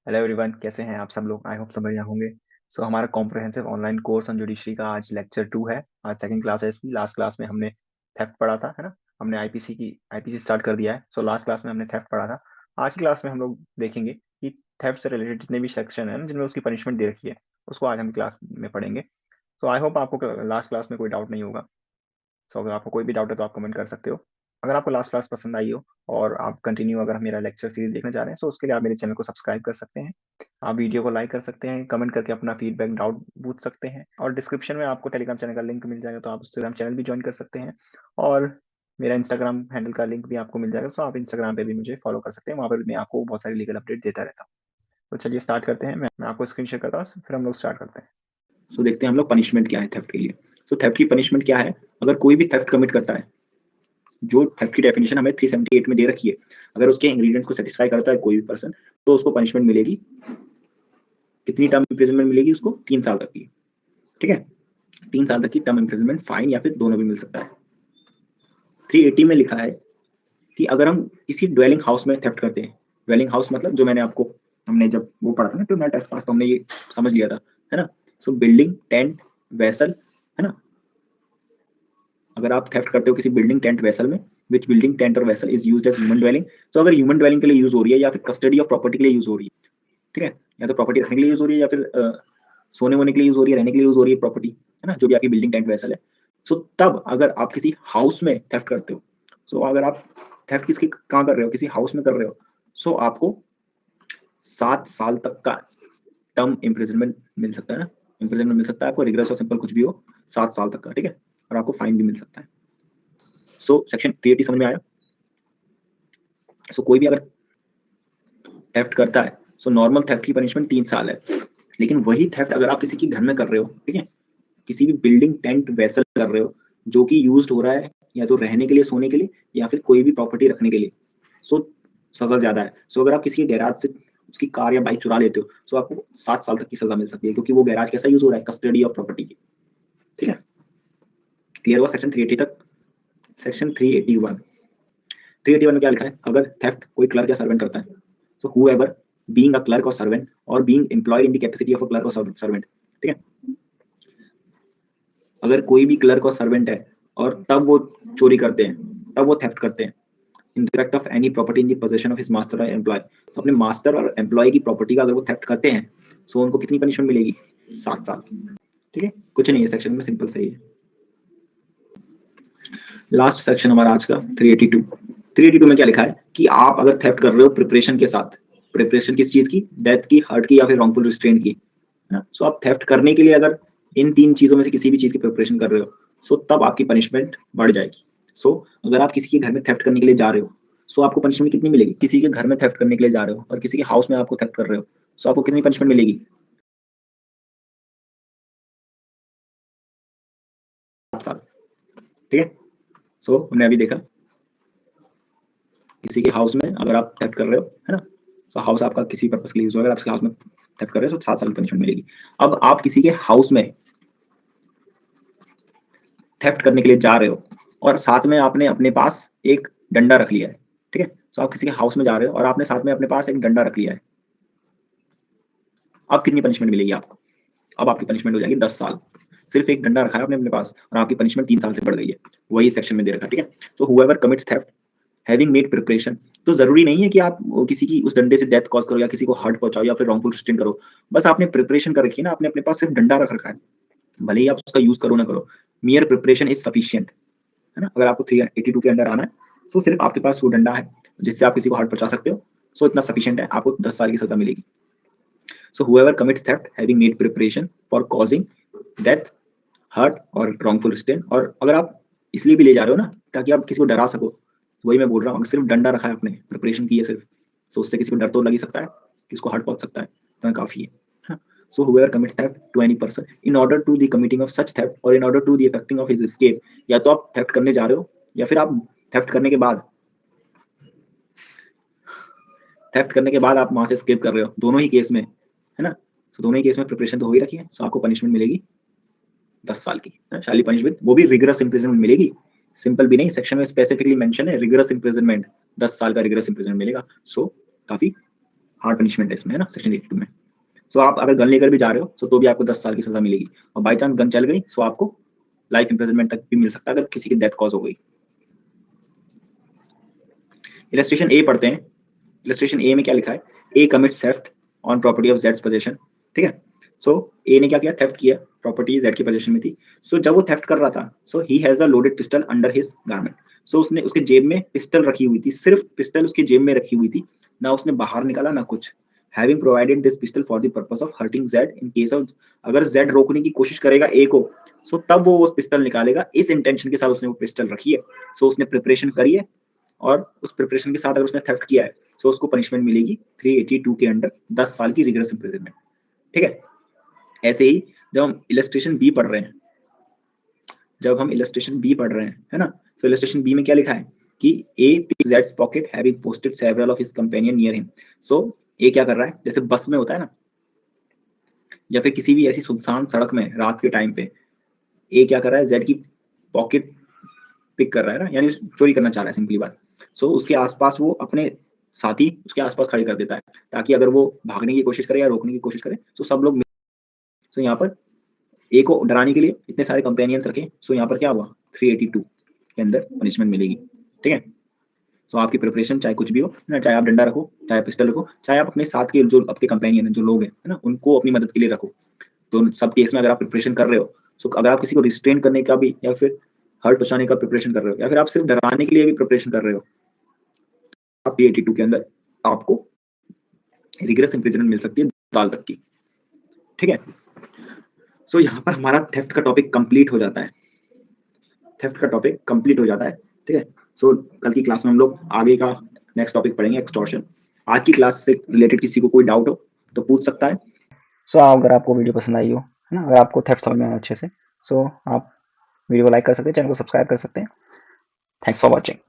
Hello everyone, कैसे हैं आप सब लोग? आई होप सब बढ़िया होंगे। सो हमारा comprehensive online course on judiciary का आज लेक्चर 2 है। आज सेकंड क्लास है इसकी। लास्ट क्लास में हमने थेफ्ट पढ़ा था, है ना? हमने आईपीसी स्टार्ट कर दिया है। सो लास्ट क्लास में हमने थेफ्ट पढ़ा था। आज की क्लास में हम लोग देखेंगे कि थेफ्ट से रिलेटेड जितने भी सेक्शन है ना, जिनमें उसकी पनिशमेंट दे रखी है, उसको आज हम क्लास में पढ़ेंगे। सो आई होप आपको लास्ट क्लास में कोई डाउट नहीं होगा। सो अगर आपको कोई भी डाउट है तो आप कमेंट कर सकते हो। अगर आपको लास्ट क्लास पसंद आई हो और आप कंटिन्यू अगर मेरा लेक्चर सीरीज देखना चाह रहे हैं, तो उसके लिए आप मेरे चैनल को सब्सक्राइब कर सकते हैं। आप वीडियो को लाइक कर सकते हैं, कमेंट करके अपना फीडबैक, डाउट पूछ सकते हैं, और डिस्क्रिप्शन में आपको टेलीग्राम चैनल का लिंक मिल जाएगा, तो आप इंस्टाग्राम चैनल भी ज्वाइन कर सकते हैं। और मेरा इंस्टाग्राम हैंडल का लिंक भी आपको मिल जाएगा, सो आप इंस्टाग्राम पे भी मुझे फॉलो कर सकते हैं। वहाँ पर मैं आपको बहुत सारी लीगल अपडेट देता रहता हूँ। तो चलिए स्टार्ट करते हैं। मैं आपको स्क्रीन शेयर करता हूँ, फिर हम लोग स्टार्ट करते हैं। सो देखते हैं हम लोग पनिशमेंट क्या है थेफ्ट के लिए। सो थेफ्ट की पनिशमेंट क्या है? अगर कोई भी थेफ्ट कमिट करता है, जो थेफ्ट की डेफिनेशन हमें 378 में दे रखी है, अगर उसके इंग्रेडिएंट्स को सेटिस्फाई करता है कोई भी पर्सन, तो उसको पनिशमेंट मिलेगी। कितनी टर्म इम्प्रिजनमेंट मिलेगी उसको? 3 साल तक की। ठीक है, 3 साल तक की टर्म इम्प्रिजनमेंट, फाइन या फिर दोनों भी मिल सकता है। 380 में लिखा है कि अगर हम किसी ड्वेलिंग हाउस में थेफ्ट करते हैं, ड्वेलिंग हाउस मतलब जो मैंने आपको, हमने जब वो पढ़ा था ना, तो मैं टेस्ट पास, तो हमने ये समझ लिया था, है ना? सो बिल्डिंग, टेंट, वेसल, है ना? अगर आप थेफ्ट करते हो किसी बिल्डिंग, टेंट, वेसल में, विच बिल्डिंग, टेंट और vessel is used as human dwelling, तो अगर ह्यूमन ड्वेलिंग के लिए यूज हो रही है या फिर कस्टडी ऑफ प्रॉपर्टी के लिए यूज हो रही है, ठीक है, या तो प्रॉपर्टी रखने के लिए यूज हो रही है या फिर सोने वोने के लिए यूज हो रही है, रहने के लिए यूज हो रही है प्रॉपर्टी, है ना, जो भी आपकी बिल्डिंग, टेंट, वेसल है। सो तब अगर आप किसी हाउस में थेफ्ट करते हो, सो अगर आप थेफ्ट किसकी कहाँ कर रहे हो, किसी हाउस में कर रहे हो, सो आपको 7 साल तक का टर्म इम्प्रिजनमेंट मिल सकता है ना, इम्प्रिजनमेंट मिल सकता है आपको, रिग्रेस और सिंपल कुछ भी हो, 7 साल तक का, ठीक है, और आपको फाइन भी मिल सकता है। सो सेक्शन 380 समझ में आया? सो कोई भी अगर थेफ्ट करता है, सो नॉर्मल थेफ्ट की पनिशमेंट 3 साल है, लेकिन वही थेफ्ट अगर आप किसी के घर में कर रहे हो, ठीक है, किसी भी बिल्डिंग, टेंट, वेसल कर रहे हो जो कि यूज्ड हो रहा है या तो रहने के लिए, सोने के लिए, या फिर कोई भी प्रॉपर्टी रखने के लिए, सो सजा ज्यादा है। सो अगर आप किसी के गैराज से उसकी कार या बाइक चुरा लेते हो, सो आपको 7 साल तक की सजा मिल सकती है, क्योंकि वो गैराज कैसा यूज हो रहा है, कस्टडी ऑफ प्रॉपर्टी की। ठीक है, क्लियर हुआ सेक्शन 380 तक? सेक्शन 381 में क्या लिखा है? अगर थेफ्ट कोई क्लर्क या सर्वेंट करता है, सो हूएवर बीइंग अ क्लर्क और सर्वेंट और being employed in the capacity of a clerk और सर्वेंट, ठीक है, अगर कोई भी क्लर्क और सर्वेंट है और तब वो चोरी करते हैं, तब वो थेफ्ट करते हैं, in respect of any property in the position of his master और एम्प्लॉय, तो अपने मास्टर और एम्प्लॉय की प्रॉपर्टी का अगर वो थेफ्ट करते हैं, सो उनको कितनी पनिशमेंट मिलेगी? 7 साल। ठीक है, कुछ नहीं है सेक्शन में, सिंपल सही है। लास्ट सेक्शन हमारा आज का 382 में क्या लिखा है कि आप अगर थेफ्ट कर रहे हो प्रिपरेशन के साथ, प्रिपरेशन किस चीज की? डेथ की, हर्ट की, या फिर रॉन्गफुल रिस्ट्रेंट की, है ना? सो आप थेफ्ट करने के लिए अगर इन 3 चीजों में से किसी भी चीज की प्रिपरेशन कर रहे हो, सो तब आपकी पनिशमेंट बढ़ जाएगी। सो अगर आप किसी के घर में थेफ्ट करने के लिए जा रहे हो, सो आपको पनिशमेंट कितनी मिलेगी? किसी के घर में थेफ्ट करने के लिए जा रहे हो और किसी के हाउस में आपको थेफ्ट कर रहे हो, सो आपको कितनी पनिशमेंट मिलेगी? 7 साल। ठीक है, सो हमने अभी देखा किसी के हाउस में अगर आप थेफ्ट कर रहे हो, है ना, तो हाउस आपका किसी पर्पस के लिए यूज होगा, अगर आपके हाउस में थेफ्ट कर रहे हो तो 7 साल की पनिशमेंट मिलेगी। अब आप किसी के हाउस में थेफ्ट करने के लिए जा रहे हो और साथ में आपने अपने पास एक डंडा रख लिया है, ठीक है, तो आप किसी के हाउस में जा रहे हो और आपने साथ में अपने पास एक डंडा रख लिया है, अब कितनी पनिशमेंट मिलेगी आपको? अब आपकी पनिशमेंट हो जाएगी 10 साल। सिर्फ एक डंडा रखा है आपने अपने पास और आपकी पनिशमेंट 3 साल से बढ़ गई है, वही सेक्शन में दे रखा है। ठीक है, तो whoever commits theft having made preparation, तो जरूरी नहीं है कि आप किसी की उस डंडे से डेथ कॉज करो या किसी को हर्ट पहुंचाओ या फिर रॉन्गफुल रिस्ट्रेन करो, बस आपने प्रिपरेशन कर रखी है ना, आपने अपने पास सिर्फ डंडा रख रखा है, भले ही आप उसका यूज करो ना करो, मियर प्रिपरेशन इज सफिशियंट, है ना? अगर आपको 382 के अंडर आना है, तो सिर्फ आपके पास वो डंडा है जिससे आप किसी को हर्ट पहुंचा सकते हो, सो इतना सफिशियंट है, आपको 10 साल की सजा मिलेगी। So whoever commits theft having made preparation for causing death, hurt और रॉन्गफुल रिस्ट्रेन, और अगर आप इसलिए भी ले जा रहे हो ना ताकि आप किसी को डरा सको, वही मैं बोल रहा हूँ, अगर सिर्फ डंडा रखा है आपने, प्रिपरेशन की है सिर्फ, तो उससे किसी को डर तो लग ही सकता है, किसको हर्ट पहुंच सकता है, तो काफी है। सो whoever commits theft to any person in order to the committing of such theft or in order to the effecting of his escape, या तो आप थेफ्ट करने जा रहे हो या फिर आप थेफ्ट करने के बाद, थेफ्ट करने के बाद आप वहां से एस्केप कर रहे हो, दोनों ही केस में, है ना, तो दोनों ही केस में प्रिपरेशन तो हो ही रखी है, सो आपको पनिशमेंट मिलेगी 10 साल की, शाली पनिशमेंट, वो भी रिगरस इंप्रिजनमेंट मिलेगी, सिंपल भी नहीं, सेक्शन में स्पेसिफिकली मेंशन है रिगरस इंप्रिजनमेंट, 10 साल का रिगरस इंप्रिजनमेंट मिलेगा, सो काफी हार्ड पनिशमेंट है इसमें, है ना, सेक्शन 82 में। सो आप अगर गन लेकर भी जा रहे हो तो भी आपको 10 साल की सजा मिलेगी, और बाई चांस गन चल गई तो आपको लाइफ इंप्रिजनमेंट तक भी मिल सकता है अगर किसी की डेथ कॉज हो गई। इलस्ट्रेशन ए पढ़ते हैं। इलस्ट्रेशन ए में क्या लिखा है, A commits theft on property of जेड्स पोजीशन, ठीक है। सो ए ने क्या किया, थेफ्ट किया, प्रॉपर्टी जेड की पोजीशन में थी। सो जब वो थेफ्ट कर रहा था, so he has a loaded pistol under his garment. So उसने उसके जेब में पिस्टल रखी हुई थी, सिर्फ पिस्टल उसके जेब में रखी हुई थी, ना उसने बाहर निकाला ना कुछ। Having provided this pistol for the purpose of hurting Z in case of, अगर जेड रोकने की कोशिश करेगा ए को, सो तब वो उस पिस्टल निकालेगा, इस इंटेंशन के साथ उसने वो पिस्टल रखी है। सो उसने प्रिपरेशन करी है, और उस प्रिपरेशन के साथ अगर उसने थेफ्ट किया है तो उसको पनिशमेंट मिलेगी 382 के अंडर 10 साल की रिगरस इंप्रिजनमेंट, ठीक है। ऐसे ही जब हम इलस्ट्रेशन बी पढ़ रहे हैं, है ना, तो इलस्ट्रेशन बी में क्या लिखा है कि A picks Z's pocket having posted several of his companions near him. So A क्या कर रहा है, जैसे बस में होता है ना, या फिर किसी भी ऐसी सुनसान सड़क में रात के टाइम पे ए क्या कर रहा है, जेड की पॉकेट पिक कर रहा है ना, यानी चोरी करना चाह रहा है, सिंपली बात। सो उसके आसपास वो अपने साथी उसके आसपास खड़े कर देता है, ताकि अगर वो भागने की कोशिश करे या रोकने की कोशिश करे तो सब लोग। सो यहाँ पर ए को डराने के लिए इतने सारे कंपेनियंस रखे, सो यहाँ पर क्या हुआ, 382 के अंदर पनिशमेंट मिलेगी, ठीक है। तो आपकी प्रिपरेशन चाहे कुछ भी हो ना, चाहे आप डंडा रखो, चाहे पिस्टल रखो, चाहे आप अपने साथ के जो आपके कंपेनियन जो लोग हैं, है ना, उनको अपनी मदद के लिए रखो। तो सब केस में अगर आप प्रिपरेशन कर रहे हो, सो अगर आप किसी को रिस्ट्रेन करने का भी या फिर हर्ट पहुंचाने का प्रिपरेशन कर रहे हो, या फिर आप सिर्फ डराने के लिए भी प्रिपरेशन कर रहे हो, आप 382 के अंदर आपको रिग्रेस इंप्रिजनमेंट मिल सकती है 2 साल तक की, ठीक है। सो यहाँ पर हमारा थेफ्ट का टॉपिक कंप्लीट हो जाता है, ठीक है। सो कल की क्लास में हम लोग आगे का नेक्स्ट टॉपिक पढ़ेंगे, एक्सटॉर्शन। आज की क्लास से रिलेटेड किसी को कोई डाउट हो तो पूछ सकता है। सो अगर आपको वीडियो पसंद आई हो, है ना, अगर आपको थेफ्ट समझ में आया अच्छे से, सो आप वीडियो को लाइक कर सकते हैं, चैनल को सब्सक्राइब कर सकते हैं। Thanks for watching.